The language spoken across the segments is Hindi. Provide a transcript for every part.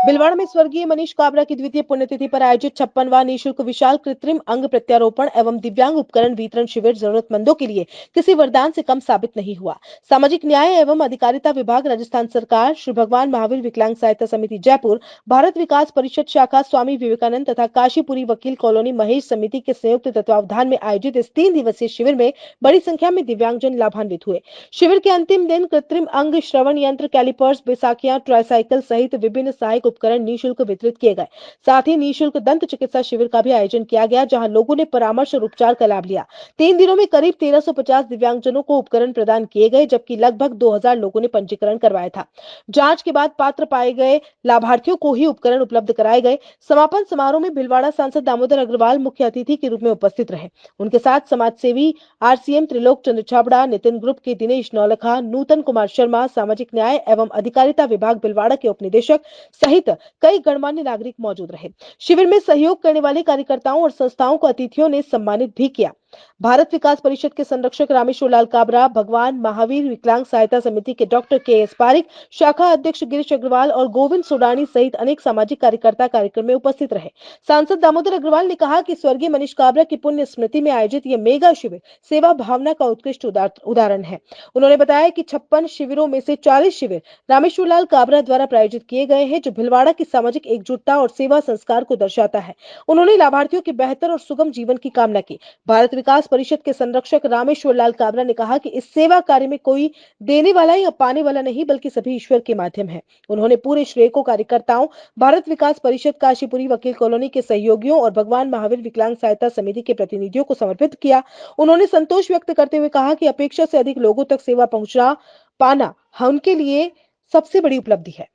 भिलवाड़ा में स्वर्गीय मनीष काबरा की द्वितीय पुण्यतिथि पर आयोजित 56वां निःशुल्क विशाल कृत्रिम अंग प्रत्यारोपण एवं दिव्यांग उपकरण वितरण शिविर जरूरतमंदों के लिए किसी वरदान से कम साबित नहीं हुआ। सामाजिक न्याय एवं अधिकारिता विभाग, राजस्थान सरकार, श्री भगवान महावीर विकलांग सहायता समिति जयपुर, भारत विकास परिषद शाखा स्वामी विवेकानंद तथा काशीपुरी वकील कॉलोनी महेश समिति के संयुक्त तत्वावधान में आयोजित इस 3 दिवसीय शिविर में बड़ी संख्या में दिव्यांगजन लाभान्वित हुए। शिविर के अंतिम दिन कृत्रिम अंग, श्रवण यंत्र, कैलिपर्स, बैसाखियां, ट्राईसाइकिल सहित विभिन्न सहायक उपकरण निःशुल्क वितरित किए गए। साथ ही निःशुल्क दंत चिकित्सा शिविर का भी आयोजन किया गया, जहां लोगों ने परामर्श और उपचार का लाभ लिया। 3 दिनों में करीब 1350 दिव्यांगजनों को उपकरण प्रदान किए गए, जबकि लगभग 2000 लोगों ने पंजीकरण करवाया था। जांच के बाद पात्र पाए गए लाभार्थियों को ही उपकरण उपलब्ध कराए गए। समापन समारोह में भिलवाड़ा सांसद दामोदर अग्रवाल मुख्य अतिथि के रूप में उपस्थित रहे। उनके साथ समाज सेवी आरसीएम त्रिलोक चंद्र छाबड़ा, नितिन ग्रुप के दिनेश नौलखा, नूतन कुमार शर्मा, सामाजिक न्याय एवं अधिकारिता विभाग भिलवाड़ा के उपनिदेशक सहित कई गणमान्य नागरिक मौजूद रहे। शिविर में सहयोग करने वाले कार्यकर्ताओं और संस्थाओं को अतिथियों ने सम्मानित भी किया। भारत विकास परिषद के संरक्षक रामेश्वर लाल काबरा, भगवान महावीर विकलांग सहायता समिति के डॉक्टर के.एस. पारिक, शाखा अध्यक्ष गिरीश अग्रवाल और गोविंद सोडानी सहित अनेक सामाजिक कार्यकर्ता कार्यक्रम में उपस्थित रहे। सांसद दामोदर अग्रवाल ने कहा कि स्वर्गीय मनीष काबरा की पुण्य स्मृति में आयोजित यह मेगा शिविर सेवा भावना का उत्कृष्ट उदाहरण है। उन्होंने बताया कि 56 शिविरों में से 40 शिविर रामेश्वर लाल काबरा द्वारा प्रायोजित किए गए हैं, जो भिलवाड़ा की सामाजिक एकजुटता और सेवा संस्कार को दर्शाता है। उन्होंने लाभार्थियों के बेहतर और सुगम जीवन की कामना की। भारत विकास परिषद के संरक्षक रामेश्वर लाल काबरा ने कहा कि इस सेवा कार्य में कोई देने वाला या पाने वाला नहीं, बल्कि सभी ईश्वर के माध्यम है। उन्होंने पूरे श्रेय को कार्यकर्ताओं, भारत विकास परिषद, काशीपुरी वकील कॉलोनी के सहयोगियों और भगवान महावीर विकलांग सहायता समिति के प्रतिनिधियों को समर्पित किया। उन्होंने संतोष व्यक्त करते हुए कहा कि अपेक्षा से अधिक लोगों तक सेवा पहुंचा पाना उनके लिए सबसे बड़ी उपलब्धि है।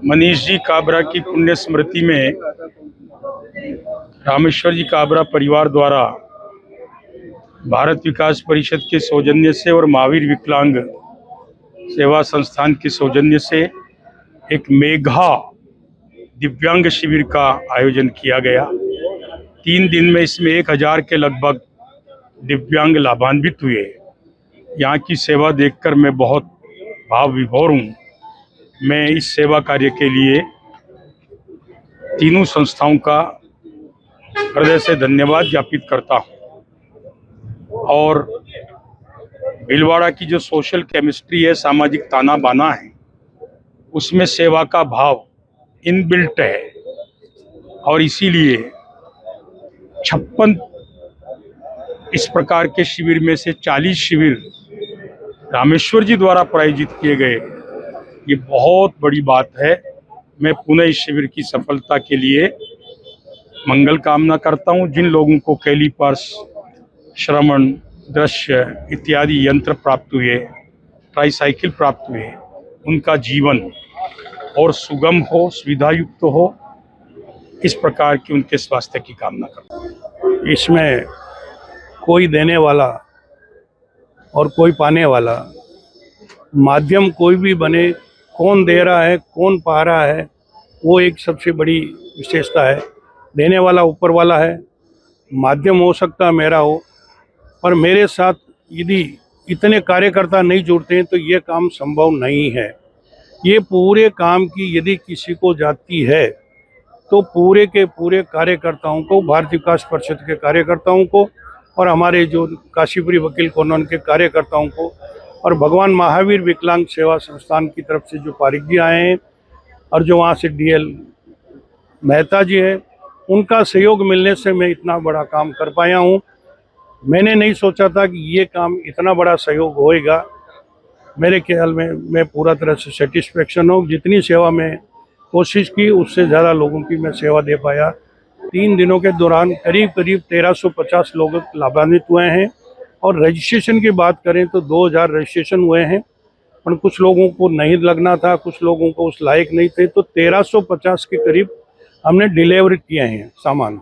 मनीष जी काबरा की पुण्य स्मृति में रामेश्वर जी काबरा परिवार द्वारा भारत विकास परिषद के सौजन्य से और महावीर विकलांग सेवा संस्थान के सौजन्य से एक मेगा दिव्यांग शिविर का आयोजन किया गया। 3 दिन में इसमें 1000 के लगभग दिव्यांग लाभान्वित हुए। यहाँ की सेवा देखकर मैं बहुत भाव विभोर हूँ। मैं इस सेवा कार्य के लिए तीनों संस्थाओं का हृदय से धन्यवाद ज्ञापित करता हूँ। और भिलवाड़ा की जो सोशल केमिस्ट्री है, सामाजिक ताना बाना है, उसमें सेवा का भाव इनबिल्ट है। और इसीलिए 56 इस प्रकार के शिविर में से 40 शिविर रामेश्वर जी द्वारा प्रायोजित किए गए। ये बहुत बड़ी बात है। मैं पुनः इस शिविर की सफलता के लिए मंगल कामना करता हूँ। जिन लोगों को कैलिपर्स, श्रवण, दृश्य इत्यादि यंत्र प्राप्त हुए, ट्राईसाइकिल प्राप्त हुए, उनका जीवन और सुगम हो, सुविधायुक्त हो, इस प्रकार की उनके स्वास्थ्य की कामना करता हूँ। इसमें कोई देने वाला और कोई पाने वाला, माध्यम कोई भी बने, कौन दे रहा है, कौन पा रहा है, वो एक सबसे बड़ी विशेषता है। देने वाला ऊपर वाला है, माध्यम हो सकता मेरा हो, पर मेरे साथ यदि इतने कार्यकर्ता नहीं जुड़ते हैं तो ये काम संभव नहीं है। ये पूरे काम की यदि किसी को जाती है तो पूरे के पूरे कार्यकर्ताओं को, भारत विकास परिषद के कार्यकर्ताओं को और हमारे जो काशीपुरी वकील कॉलोनी के कार्यकर्ताओं को और भगवान महावीर विकलांग सेवा संस्थान की तरफ से जो पारिक जी आए हैं और जो वहाँ से डीएल मेहता जी हैं, उनका सहयोग मिलने से मैं इतना बड़ा काम कर पाया हूँ। मैंने नहीं सोचा था कि ये काम इतना बड़ा सहयोग होएगा। मेरे ख्याल में मैं पूरा तरह से सेटिस्फेक्शन हूँ। जितनी सेवा में कोशिश की उससे ज़्यादा लोगों की मैं सेवा दे पाया। 3 दिनों के दौरान करीब 1350 लोग लाभान्वित हुए हैं और रजिस्ट्रेशन की बात करें तो 2000 रजिस्ट्रेशन हुए हैं, पर कुछ लोगों को नहीं लगना था, कुछ लोगों को उस लायक नहीं थे, तो 1350 के करीब हमने डिलीवर किए हैं सामान।